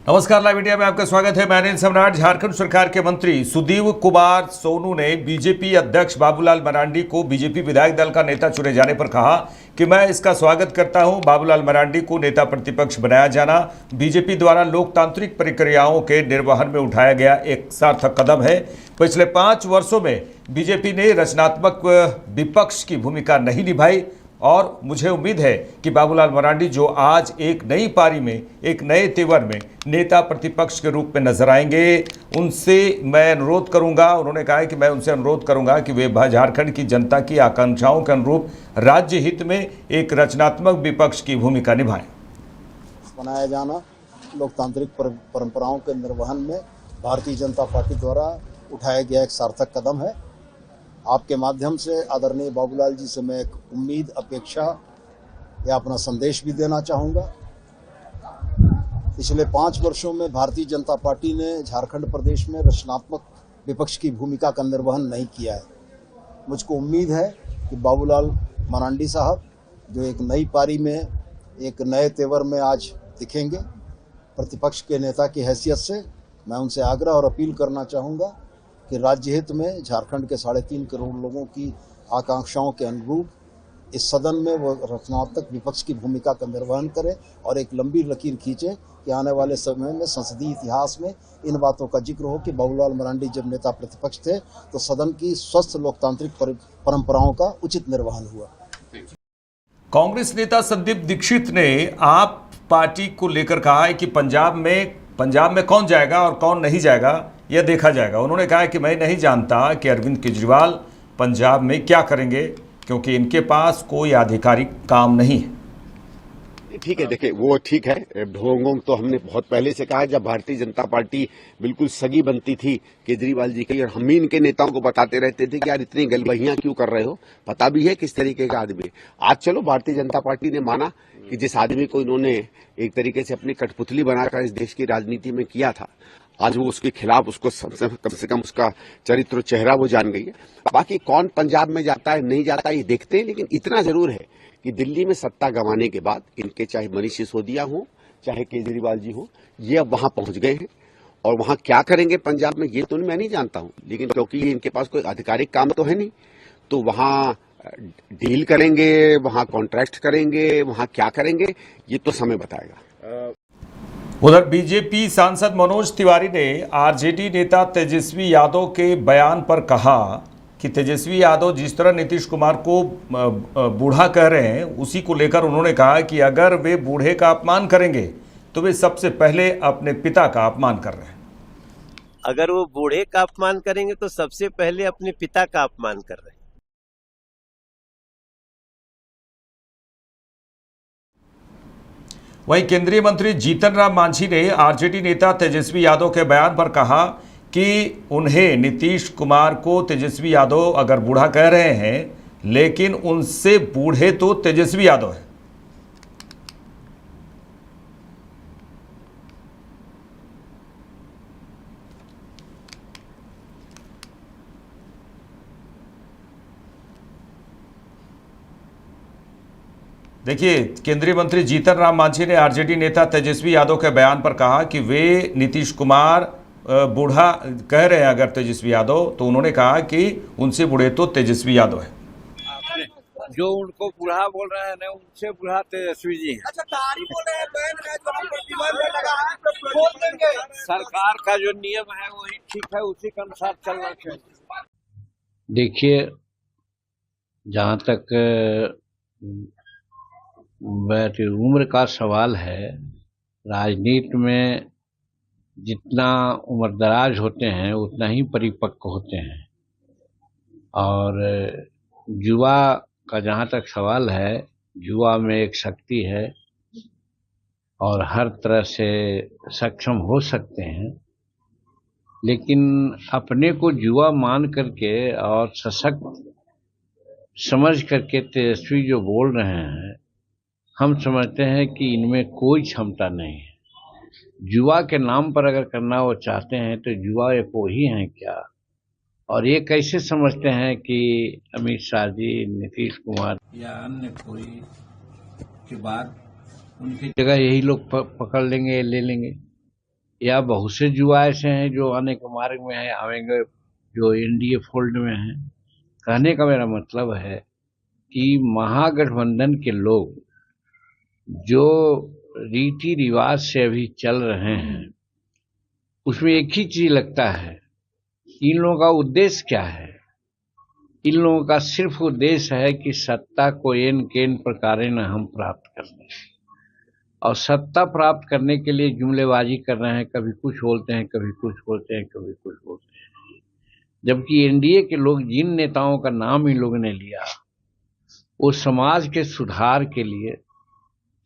नमस्कार, live India में आपका स्वागत है। मैं अनिल सम्राट। झारखंड सरकार के मंत्री सुदीव कुमार सोनू ने बीजेपी अध्यक्ष बाबूलाल मरांडी को बीजेपी विधायक दल का नेता चुने जाने पर कहा कि मैं इसका स्वागत करता हूं। बाबूलाल मरांडी को नेता प्रतिपक्ष बनाया जाना बीजेपी द्वारा लोकतांत्रिक प्रक्रियाओं के निर्वहन में उठाया गया एक सार्थक कदम है। पिछले 5 वर्षों में बीजेपी ने रचनात्मक विपक्ष की भूमिका नहीं निभाई और मुझे उम्मीद है कि बाबूलाल मरांडी जो आज एक नई पारी में, एक नए तेवर में नेता प्रतिपक्ष के रूप में नजर आएंगे, उनसे मैं अनुरोध करूंगा। उन्होंने कहा है कि मैं उनसे अनुरोध करूंगा कि वे झारखंड की जनता की आकांक्षाओं के अनुरूप राज्य हित में एक रचनात्मक विपक्ष की भूमिका निभाएं। बनाया जाना लोकतांत्रिक परंपराओं के निर्वहन में भारतीय जनता पार्टी द्वारा उठाया गया एक सार्थक कदम है। आपके माध्यम से आदरणीय बाबूलाल जी से मैं एक उम्मीद, अपेक्षा या अपना संदेश भी देना चाहूँगा। पिछले 5 वर्षों में भारतीय जनता पार्टी ने झारखंड प्रदेश में रचनात्मक विपक्ष की भूमिका का निर्वहन नहीं किया है। मुझको उम्मीद है कि बाबूलाल मरांडी साहब जो एक नई पारी में, एक नए तेवर में आज दिखेंगे, प्रतिपक्ष के नेता की हैसियत से मैं उनसे आग्रह और अपील करना चाहूँगा कि राज्य हित में झारखंड के 3.5 करोड़ लोगों की आकांक्षाओं के अनुरूप इस सदन में वो रचनात्मक विपक्ष की भूमिका का निर्वहन करें और एक लंबी लकीर खींचें कि आने वाले समय में संसदीय इतिहास में इन बातों का जिक्र हो कि बाबूलाल मरांडी जब नेता प्रतिपक्ष थे तो सदन की स्वस्थ लोकतांत्रिक परंपराओं का उचित निर्वहन हुआ। कांग्रेस नेता संदीप दीक्षित ने आप पार्टी को लेकर कहा है कि पंजाब में कौन जाएगा और कौन नहीं जाएगा यह देखा जाएगा। उन्होंने कहा कि मैं नहीं जानता कि अरविंद केजरीवाल पंजाब में क्या करेंगे क्योंकि इनके पास कोई आधिकारिक काम नहीं है। ठीक है, देखिए वो ठीक है। ढोंग तो हमने बहुत पहले से कहा है, जब भारतीय जनता पार्टी बिल्कुल सगी बनती थी केजरीवाल जी की, और हम ही इनके नेताओं को बताते रहते थे कि यार इतनी गलबहियां क्यों कर रहे हो, पता भी है किस तरीके का आदमी है। आज चलो भारतीय जनता पार्टी ने माना कि जिस आदमी को इन्होंने एक तरीके से अपनी कठपुतली बनाकर इस देश की राजनीति में किया था, आज वो उसके खिलाफ, उसको कम से कम उसका चरित्र, चेहरा वो जान गई है। बाकी कौन पंजाब में जाता है नहीं जाता ये देखते हैं, लेकिन इतना जरूर है कि दिल्ली में सत्ता गंवाने के बाद इनके चाहे मनीष सिसोदिया हो चाहे केजरीवाल जी हो, ये अब वहां पहुंच गए हैं और वहां क्या करेंगे पंजाब में ये तो मैं नहीं जानता हूं, लेकिन क्योंकि इनके पास कोई आधिकारिक काम तो है नहीं, तो वहां डील करेंगे, वहां कॉन्ट्रैक्ट करेंगे, वहां क्या करेंगे ये तो समय बताएगा। उधर बीजेपी सांसद मनोज तिवारी ने आरजेडी नेता तेजस्वी यादव के बयान पर कहा कि तेजस्वी यादव जिस तरह नीतीश कुमार को बूढ़ा कह रहे हैं, उसी को लेकर उन्होंने कहा कि अगर वे बूढ़े का अपमान करेंगे तो वे सबसे पहले अपने पिता का अपमान कर रहे हैं। अगर वो बूढ़े का अपमान करेंगे तो सबसे पहले अपने पिता का अपमान कर रहे हैं। वहीं केंद्रीय मंत्री जीतन राम मांझी ने आरजेडी नेता तेजस्वी यादव के बयान पर कहा कि उन्हें नीतीश कुमार को तेजस्वी यादव अगर बूढ़ा कह रहे हैं, लेकिन उनसे बूढ़े तो तेजस्वी यादव है। देखिए, केंद्रीय मंत्री जीतन राम मांझी ने आरजेडी नेता तेजस्वी यादव के बयान पर कहा कि वे नीतीश कुमार बूढ़ा कह रहे हैं अगर तेजस्वी यादव, तो उन्होंने कहा कि उनसे बूढ़े तो तेजस्वी यादव है। जो उनको बूढ़ा बोल रहे हैं ना, उनसे बूढ़ा तेजस्वी जी हैं। अच्छा, तारीफ बोल रहे हैं, बैन है जो हम प्रतिबंध लगा है तो खोल देंगे। सरकार का जो नियम है वही ठीक है, उसी के अनुसार चलना चाहिए। देखिए, जहाँ तक उम्र का सवाल है, राजनीति में जितना उम्रदराज होते हैं उतना ही परिपक्व होते हैं, और युवा का जहाँ तक सवाल है, युवा में एक शक्ति है और हर तरह से सक्षम हो सकते हैं, लेकिन अपने को युवा मान करके और सशक्त समझ करके तेजस्वी जो बोल रहे हैं, हम समझते हैं कि इनमें कोई क्षमता नहीं है। युवा के नाम पर अगर करना वो चाहते हैं तो युवा एक वही हैं क्या? और ये कैसे समझते हैं कि अमित शाह जी, नीतीश कुमार या अन्य कोई के बाद उनकी जगह यही लोग पकड़ लेंगे, ले लेंगे? या बहुत से युवा ऐसे हैं जो आने के मार्ग में है, आएंगे, जो एनडीए फोल्ड में हैं। कहने का मेरा मतलब है कि महागठबंधन के लोग जो रीति रिवाज से अभी चल रहे हैं, उसमें एक ही चीज लगता है, इन लोगों का उद्देश्य क्या है? इन लोगों का सिर्फ उद्देश्य है कि सत्ता को एन केन प्रकारेण हम प्राप्त कर लें, और सत्ता प्राप्त करने के लिए जुमलेबाजी कर रहे हैं। कभी कुछ बोलते हैं, कभी कुछ बोलते हैं, कभी कुछ बोलते हैं। जबकि एनडीए के लोग, जिन नेताओं का नाम इन लोगों ने लिया, वो समाज के सुधार के लिए,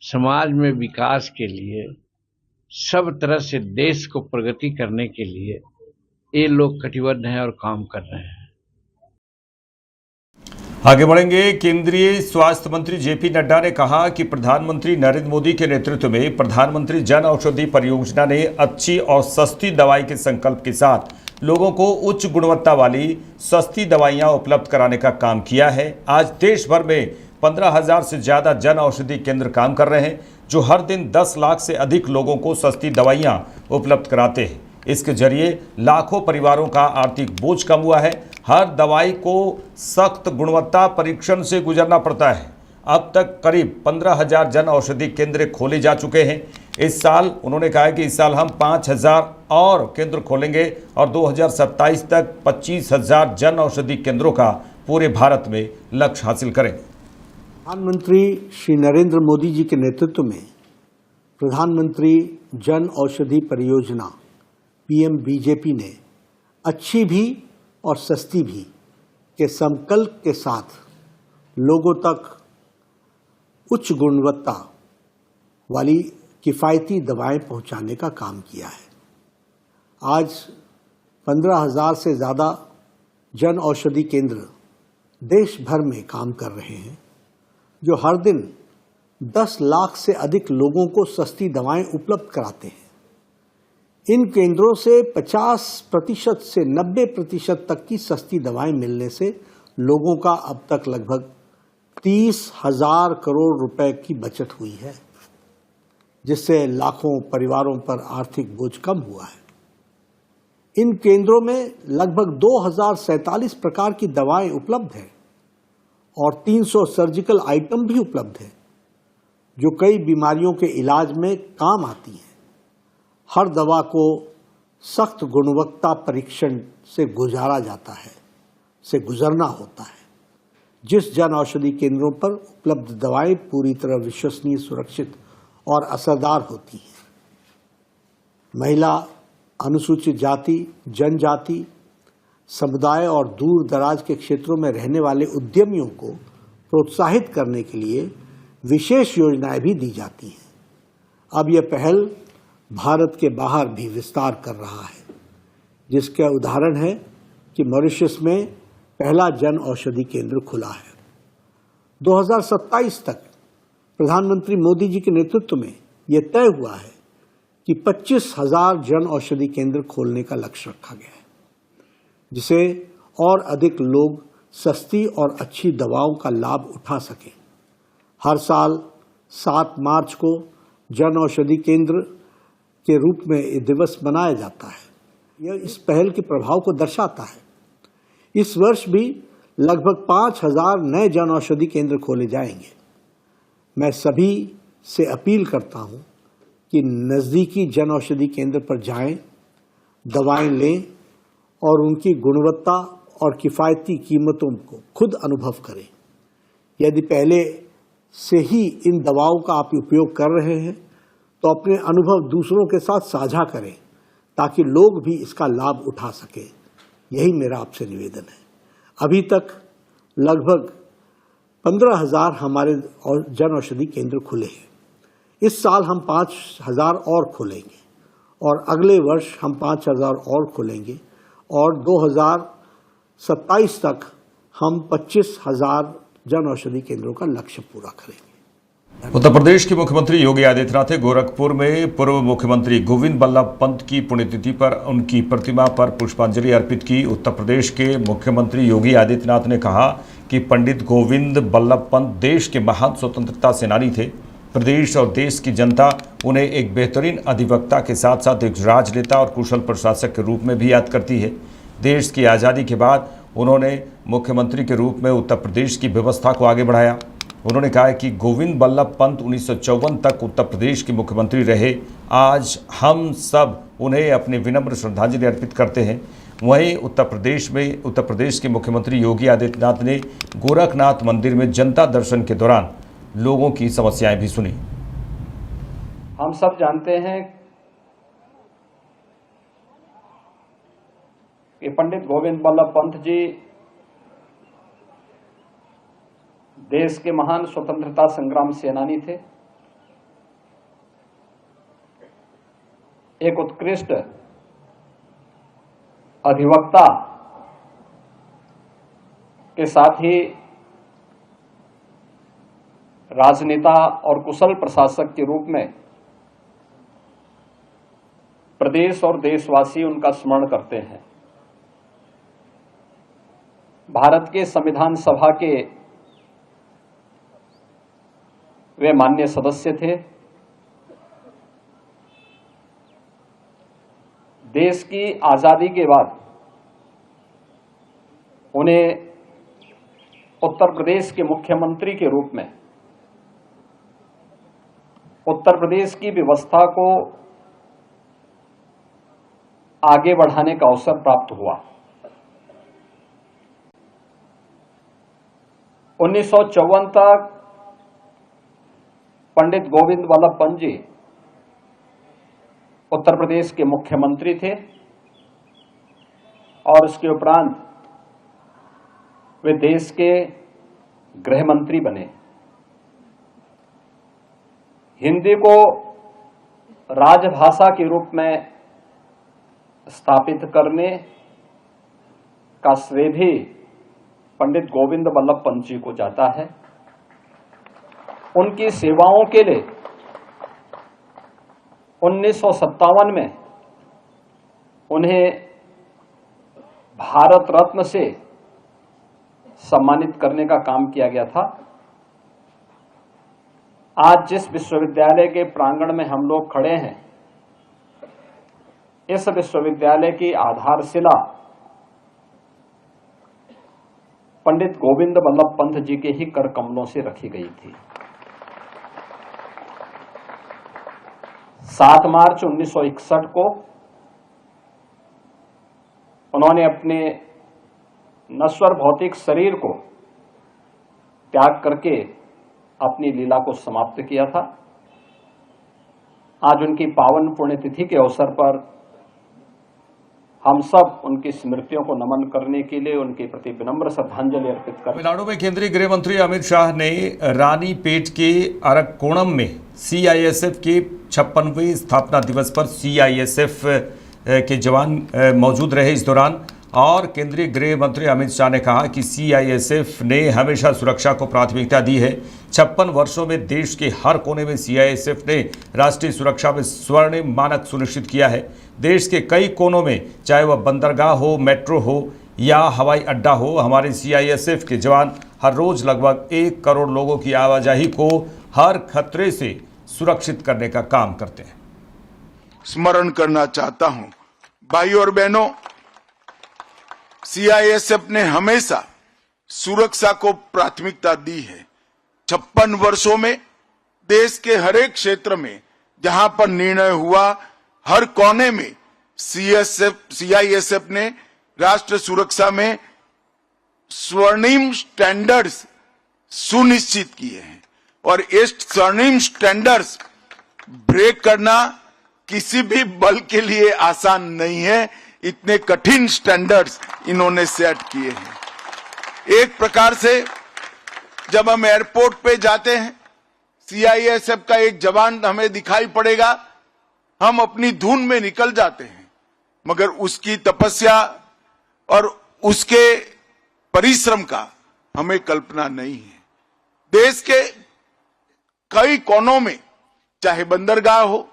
समाज में विकास के लिए, सब तरह से देश को प्रगति करने के लिए ये लोग कटिबद्ध हैं और काम कर रहे हैं। आगे बढ़ेंगे। केंद्रीय स्वास्थ्य मंत्री जेपी नड्डा ने कहा कि प्रधानमंत्री नरेंद्र मोदी के नेतृत्व में प्रधानमंत्री जन औषधि परियोजना ने अच्छी और सस्ती दवाई के संकल्प के साथ लोगों को उच्च गुणवत्ता वाली सस्ती दवाइयां उपलब्ध कराने का काम किया है। आज देश भर में 15,000 से ज़्यादा जन औषधि केंद्र काम कर रहे हैं, जो हर दिन 10 लाख से अधिक लोगों को सस्ती दवाइयां उपलब्ध कराते हैं। इसके जरिए लाखों परिवारों का आर्थिक बोझ कम हुआ है। हर दवाई को सख्त गुणवत्ता परीक्षण से गुजरना पड़ता है। अब तक करीब 15,000 जन औषधि केंद्र खोले जा चुके हैं। इस साल उन्होंने कहा है कि इस साल हम 5,000 और केंद्र खोलेंगे और 2027 तक 25,000 जन औषधि केंद्रों का पूरे भारत में लक्ष्य हासिल करेंगे। प्रधानमंत्री श्री नरेंद्र मोदी जी के नेतृत्व में प्रधानमंत्री जन औषधि परियोजना पीएम बीजेपी ने अच्छी भी और सस्ती भी के संकल्प के साथ लोगों तक उच्च गुणवत्ता वाली किफ़ायती दवाएं पहुंचाने का काम किया है। आज 15,000 से ज़्यादा जन औषधि केंद्र देश भर में काम कर रहे हैं, जो हर दिन 10 लाख से अधिक लोगों को सस्ती दवाएं उपलब्ध कराते हैं। इन केंद्रों से 50% से 90% तक की सस्ती दवाएं मिलने से लोगों का अब तक लगभग 30,000 करोड़ रुपए की बचत हुई है, जिससे लाखों परिवारों पर आर्थिक बोझ कम हुआ है। इन केंद्रों में लगभग 2,047 प्रकार की दवाएं उपलब्ध हैं और 300 सर्जिकल आइटम भी उपलब्ध हैं, जो कई बीमारियों के इलाज में काम आती हैं। हर दवा को सख्त गुणवत्ता परीक्षण से गुजरना होता है। जिस जन औषधि केंद्रों पर उपलब्ध दवाएं पूरी तरह विश्वसनीय, सुरक्षित और असरदार होती हैं। महिला, अनुसूचित जाति, जनजाति समुदाय और दूर दराज के क्षेत्रों में रहने वाले उद्यमियों को प्रोत्साहित करने के लिए विशेष योजनाएं भी दी जाती हैं। अब यह पहल भारत के बाहर भी विस्तार कर रहा है, जिसका उदाहरण है कि मॉरिशस में पहला जन औषधि केंद्र खुला है। 2027 तक प्रधानमंत्री मोदी जी के नेतृत्व में यह तय हुआ है कि 25,000 जन औषधि केंद्र खोलने का लक्ष्य रखा गया है, जिसे और अधिक लोग सस्ती और अच्छी दवाओं का लाभ उठा सकें। हर साल 7 मार्च को जन औषधि केंद्र के रूप में ये दिवस मनाया जाता है। यह इस पहल के प्रभाव को दर्शाता है। इस वर्ष भी लगभग 5,000 नए जन औषधि केंद्र खोले जाएंगे। मैं सभी से अपील करता हूं कि नज़दीकी जन औषधि केंद्र पर जाएं, दवाएं लें और उनकी गुणवत्ता और किफ़ायती कीमतों को खुद अनुभव करें। यदि पहले से ही इन दवाओं का आप उपयोग कर रहे हैं, तो अपने अनुभव दूसरों के साथ साझा करें, ताकि लोग भी इसका लाभ उठा सकें। यही मेरा आपसे निवेदन है। अभी तक लगभग 15,000 हमारे जन औषधि केंद्र खुले हैं। इस साल हम 5,000 और खोलेंगे और अगले वर्ष हम 5,000 और खोलेंगे और 2027 तक हम 25,000 जन औषधि केंद्रों का लक्ष्य पूरा करेंगे। उत्तर प्रदेश के मुख्यमंत्री योगी आदित्यनाथ ने गोरखपुर में पूर्व मुख्यमंत्री गोविंद बल्लभ पंत की पुण्यतिथि पर उनकी प्रतिमा पर पुष्पांजलि अर्पित की। उत्तर प्रदेश के मुख्यमंत्री योगी आदित्यनाथ ने कहा कि पंडित गोविंद बल्लभ पंत देश के महान स्वतंत्रता सेनानी थे। प्रदेश और देश की जनता उन्हें एक बेहतरीन अधिवक्ता के साथ साथ एक राजनेता और कुशल प्रशासक के रूप में भी याद करती है। देश की आज़ादी के बाद उन्होंने मुख्यमंत्री के रूप में उत्तर प्रदेश की व्यवस्था को आगे बढ़ाया। उन्होंने कहा कि गोविंद बल्लभ पंत 1954 तक उत्तर प्रदेश के मुख्यमंत्री रहे। आज हम सब उन्हें अपनी विनम्र श्रद्धांजलि अर्पित करते हैं। वहीं उत्तर प्रदेश के मुख्यमंत्री योगी आदित्यनाथ ने गोरखनाथ मंदिर में जनता दर्शन के दौरान लोगों की समस्याएं भी सुनी। हम सब जानते हैं कि पंडित गोविंद बल्लभ पंत जी देश के महान स्वतंत्रता संग्राम सेनानी थे। एक उत्कृष्ट अधिवक्ता के साथ ही राजनेता और कुशल प्रशासक के रूप में प्रदेश और देशवासी उनका स्मरण करते हैं। भारत के संविधान सभा के वे माननीय सदस्य थे। देश की आजादी के बाद उन्हें उत्तर प्रदेश के मुख्यमंत्री के रूप में उत्तर प्रदेश की व्यवस्था को आगे बढ़ाने का अवसर प्राप्त हुआ। 1954 तक पंडित गोविंद बल्लभ पंत जी उत्तर प्रदेश के मुख्यमंत्री थे और उसके उपरांत वे देश के गृह मंत्री बने। हिंदी को राजभाषा के रूप में स्थापित करने का श्रेय भी पंडित गोविंद बल्लभ पंत जी को जाता है। उनकी सेवाओं के लिए 1957 में उन्हें भारत रत्न से सम्मानित करने का काम किया गया था। आज जिस विश्वविद्यालय के प्रांगण में हम लोग खड़े हैं, इस विश्वविद्यालय की आधारशिला पंडित गोविंद बल्लभ पंत जी के ही कर कमलों से रखी गई थी। 7 मार्च 1961 को उन्होंने अपने नश्वर भौतिक शरीर को त्याग करके अपनी लीला को समाप्त किया था। आज उनकी पावन पुण्यतिथि के अवसर पर हम सब उनकी स्मृतियों को नमन करने के लिए उनके प्रति विनम्र श्रद्धांजलि अर्पित करते हैं। तमिलनाडु में केंद्रीय गृह मंत्री अमित शाह ने रानीपेट के अरक्कोणम में सीआईएसएफ के 56वें स्थापना दिवस पर सीआईएसएफ के जवान मौजूद रहे इस दौरान। और केंद्रीय गृह मंत्री अमित शाह ने कहा कि सीआईएसएफ ने हमेशा सुरक्षा को प्राथमिकता दी है। 56 वर्षों में देश के हर कोने में सीआईएसएफ ने राष्ट्रीय सुरक्षा में स्वर्णिम मानक सुनिश्चित किया है। देश के कई कोनों में, चाहे वह बंदरगाह हो, मेट्रो हो या हवाई अड्डा हो, हमारे सीआईएसएफ के जवान हर रोज लगभग 1 करोड़ लोगों की आवाजाही को हर खतरे से सुरक्षित करने का काम करते हैं। स्मरण करना चाहता हूं, भाइयों और बहनों, सीआईएसएफ ने हमेशा सुरक्षा को प्राथमिकता दी है। 56 वर्षों में देश के हर एक क्षेत्र में जहां पर निर्णय हुआ, हर कोने में सीआईएसएफ ने राष्ट्र सुरक्षा में स्वर्णिम स्टैंडर्ड्स सुनिश्चित किए हैं। और ये स्वर्णिम स्टैंडर्ड्स ब्रेक करना किसी भी बल के लिए आसान नहीं है। इतने कठिन स्टैंडर्ड्स इन्होंने सेट किए हैं। एक प्रकार से जब हम एयरपोर्ट पे जाते हैं, सीआईएसएफ का एक जवान हमें दिखाई पड़ेगा, हम अपनी धुन में निकल जाते हैं, मगर उसकी तपस्या और उसके परिश्रम का हमें कल्पना नहीं है। देश के कई कोनों में, चाहे बंदरगाह हो,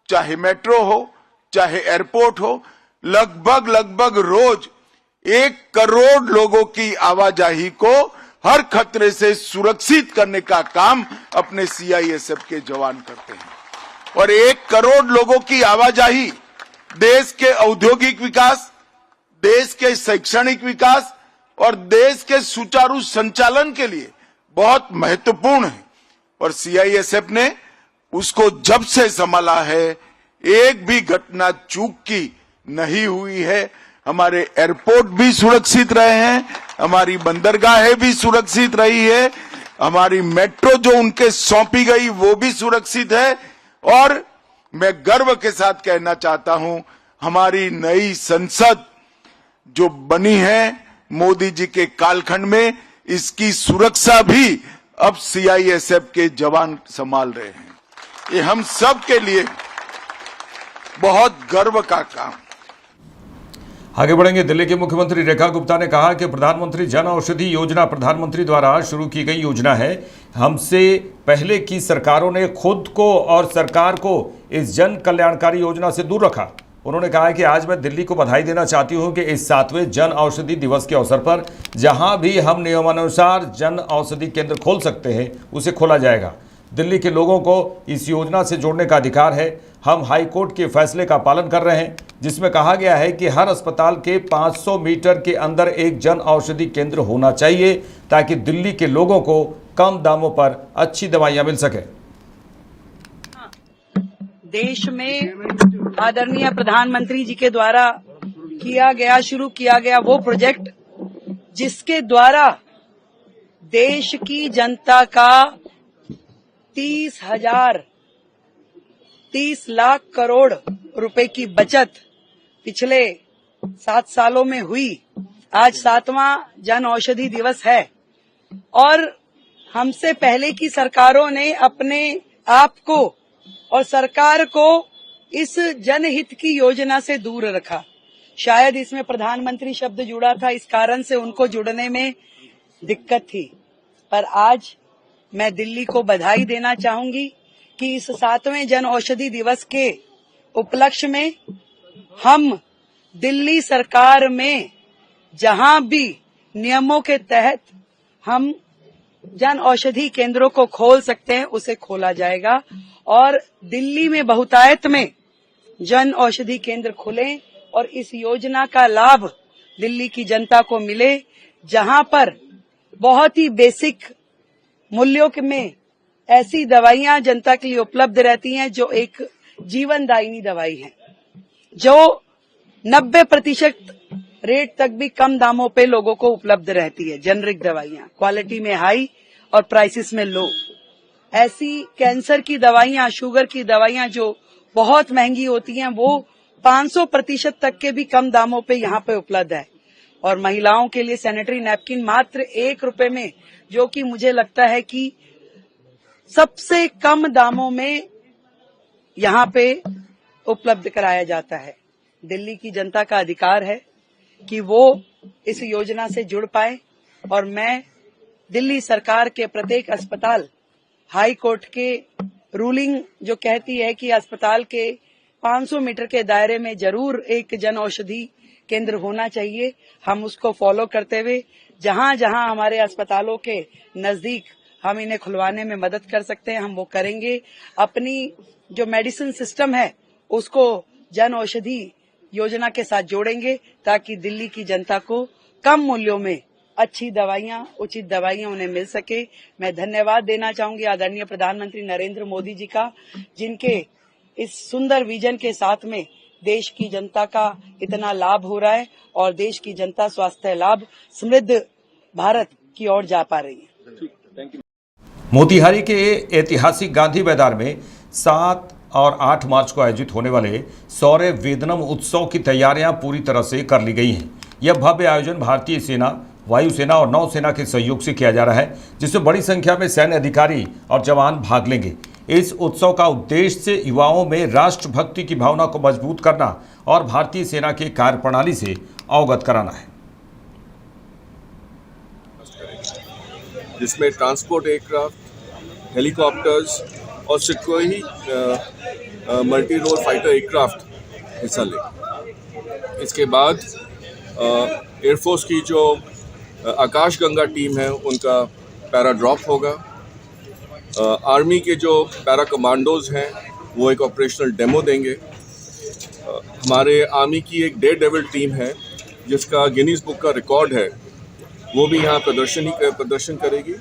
चाहे मेट्रो हो, चाहे एयरपोर्ट हो, लगभग रोज 1 करोड़ लोगों की आवाजाही को हर खतरे से सुरक्षित करने का काम अपने सीआईएसएफ के जवान करते हैं। और 1 करोड़ लोगों की आवाजाही देश के औद्योगिक विकास, देश के शैक्षणिक विकास और देश के सुचारू संचालन के लिए बहुत महत्वपूर्ण है। और सीआईएसएफ ने उसको जब से संभाला है, एक भी घटना चूक की नहीं हुई है। हमारे एयरपोर्ट भी सुरक्षित रहे हैं, हमारी बंदरगाहें भी सुरक्षित रही है, हमारी मेट्रो जो उनके सौंपी गई वो भी सुरक्षित है। और मैं गर्व के साथ कहना चाहता हूं, हमारी नई संसद जो बनी है मोदी जी के कालखंड में, इसकी सुरक्षा भी अब सीआईएसएफ के जवान संभाल रहे हैं। ये हम सब के लिए बहुत गर्व का काम। आगे बढ़ेंगे। दिल्ली की मुख्यमंत्री रेखा गुप्ता ने कहा कि प्रधानमंत्री जन औषधि योजना प्रधानमंत्री द्वारा शुरू की गई योजना है। हमसे पहले की सरकारों ने खुद को और सरकार को इस जन कल्याणकारी योजना से दूर रखा। उन्होंने कहा कि आज मैं दिल्ली को बधाई देना चाहती हूं कि इस 7वें जन औषधि दिवस के अवसर पर जहां भी हम नियमानुसार जन औषधि केंद्र खोल सकते हैं उसे खोला जाएगा। दिल्ली के लोगों को इस योजना से जोड़ने का अधिकार है। हम हाई कोर्ट के फैसले का पालन कर रहे हैं जिसमें कहा गया है कि हर अस्पताल के 500 मीटर के अंदर एक जन औषधि केंद्र होना चाहिए ताकि दिल्ली के लोगों को कम दामों पर अच्छी दवाइयां मिल सके। देश में आदरणीय प्रधानमंत्री जी के द्वारा शुरू किया गया वो प्रोजेक्ट जिसके द्वारा देश की जनता का 30 लाख करोड़ रुपए की बचत पिछले 7 सालों में हुई। आज 7वां जन औषधि दिवस है और हमसे पहले की सरकारों ने अपने आप को और सरकार को इस जनहित की योजना से दूर रखा। शायद इसमें प्रधानमंत्री शब्द जुड़ा था, इस कारण से उनको जुड़ने में दिक्कत थी। पर आज मैं दिल्ली को बधाई देना चाहूंगी कि इस 7वें जन औषधि दिवस के उपलक्ष्य में हम दिल्ली सरकार में जहां भी नियमों के तहत हम जन औषधि केंद्रों को खोल सकते हैं उसे खोला जाएगा और दिल्ली में बहुतायत में जन औषधि केंद्र खुले और इस योजना का लाभ दिल्ली की जनता को मिले, जहां पर बहुत ही बेसिक मूल्यों में ऐसी दवाइयां जनता के लिए उपलब्ध रहती हैं जो एक जीवनदायिनी दवाई है, जो 90% रेट तक भी कम दामों पे लोगों को उपलब्ध रहती है। जेनरिक दवाइयां क्वालिटी में हाई और प्राइसेस में लो। ऐसी कैंसर की दवाइयां, शुगर की दवाइयां जो बहुत महंगी होती हैं, वो 500% तक के भी कम दामों पे यहाँ पे उपलब्ध है। और महिलाओं के लिए सैनिटरी नैपकिन मात्र 1 रुपए में, जो कि मुझे लगता है कि सबसे कम दामों में यहाँ पे उपलब्ध कराया जाता है। दिल्ली की जनता का अधिकार है कि वो इस योजना से जुड़ पाए और मैं दिल्ली सरकार के प्रत्येक अस्पताल, हाई कोर्ट के रूलिंग जो कहती है कि अस्पताल के 500 मीटर के दायरे में जरूर एक जन औषधि केंद्र होना चाहिए, हम उसको फॉलो करते हुए जहां जहां हमारे अस्पतालों के नजदीक हम इन्हें खुलवाने में मदद कर सकते हैं हम वो करेंगे। अपनी जो मेडिसिन सिस्टम है उसको जन औषधि योजना के साथ जोड़ेंगे ताकि दिल्ली की जनता को कम मूल्यों में अच्छी दवाइयां, उचित दवाइयां उन्हें मिल सके। मैं धन्यवाद देना चाहूंगी आदरणीय प्रधानमंत्री नरेंद्र मोदी जी का, जिनके इस सुंदर विजन के साथ में देश की जनता का इतना लाभ हो रहा है और देश की जनता स्वास्थ्य लाभ समृद्ध भारत की ओर जा पा रही है। मोतिहारी के ऐतिहासिक गांधी मैदान में 7 और 8 मार्च को आयोजित होने वाले सौर्य वेदनम उत्सव की तैयारियां पूरी तरह से कर ली गई हैं। यह भव्य आयोजन भारतीय सेना, वायुसेना और नौसेना के सहयोग से किया जा रहा है, जिसमें बड़ी संख्या में सैन्य अधिकारी और जवान भाग लेंगे। इस उत्सव का उद्देश्य युवाओं में राष्ट्रभक्ति की भावना को मजबूत करना और भारतीय सेना की कार्यप्रणाली से अवगत कराना है, जिसमें ट्रांसपोर्ट एयरक्राफ्ट, हेलीकॉप्टर्स और Sukhoi multi role fighter aircraft हिस्सा लेंगे। इसके बाद एयरफोर्स की जो आकाश गंगा टीम है उनका पैरा ड्रॉप होगा। आर्मी के जो पैरा कमांडोज हैं वो एक ऑपरेशनल डेमो देंगे। हमारे आर्मी की एक डे डेविल टीम है जिसका गिनीज बुक का रिकॉर्ड है, वो भी यहाँ प्रदर्शन करेगी।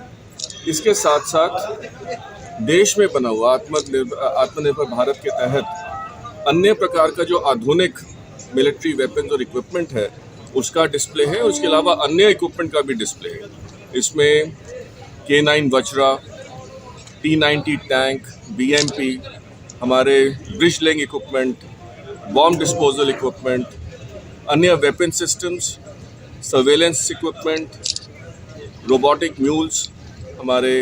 इसके साथ साथ देश में बना हुआ आत्मनिर्भर भारत के तहत अन्य प्रकार का जो आधुनिक मिलिट्री वेपन्स और इक्विपमेंट है उसका डिस्प्ले है। उसके अलावा अन्य इक्विपमेंट का भी डिस्प्ले है। इसमें K9 Vajra, T90 tank, BMP, हमारे bridge laying equipment, bomb disposal equipment, अन्य weapon systems, surveillance equipment, robotic mules, हमारे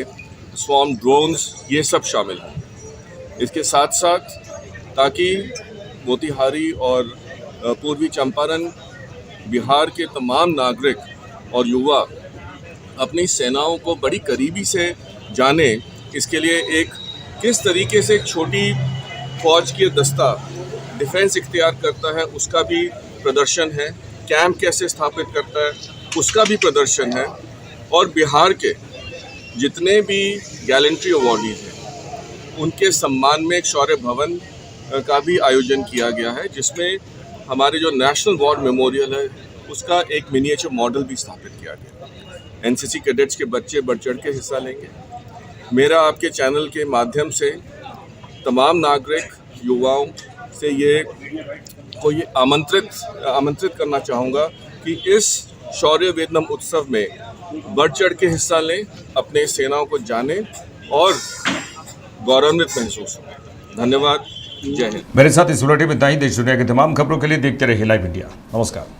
स्वॉर्म ड्रोन्स, ये सब शामिल हैं। इसके साथ साथ ताकि मोतिहारी और पूर्वी चंपारण, बिहार के तमाम नागरिक और युवा अपनी सेनाओं को बड़ी करीबी से जाने, इसके लिए एक किस तरीके से एक छोटी फौज की दस्ता डिफेंस इख्तियार करता है उसका भी प्रदर्शन है। कैंप कैसे स्थापित करता है उसका भी प्रदर्शन है। और बिहार के जितने भी गैलेंट्री अवार्डीज हैं उनके सम्मान में एक शौर्य भवन का भी आयोजन किया गया है, जिसमें हमारे जो नेशनल वॉर मेमोरियल है उसका एक मिनिएचर मॉडल भी स्थापित किया गया। NCC कैडेट्स के बच्चे बढ़ चढ़ के हिस्सा लेंगे। मेरा आपके चैनल के माध्यम से तमाम नागरिक युवाओं से ये आमंत्रित करना चाहूँगा कि इस शौर्य वेदनम उत्सव में बढ़ चढ़ के हिस्सा लें, अपने सेनाओं को जानें और गौरवान्वित महसूस हों। धन्यवाद। जय हिंद। मेरे साथ इस बुलेटिन में इतना ही। देश दुनिया की तमाम खबरों के लिए देखते रहिए लाइव इंडिया। नमस्कार।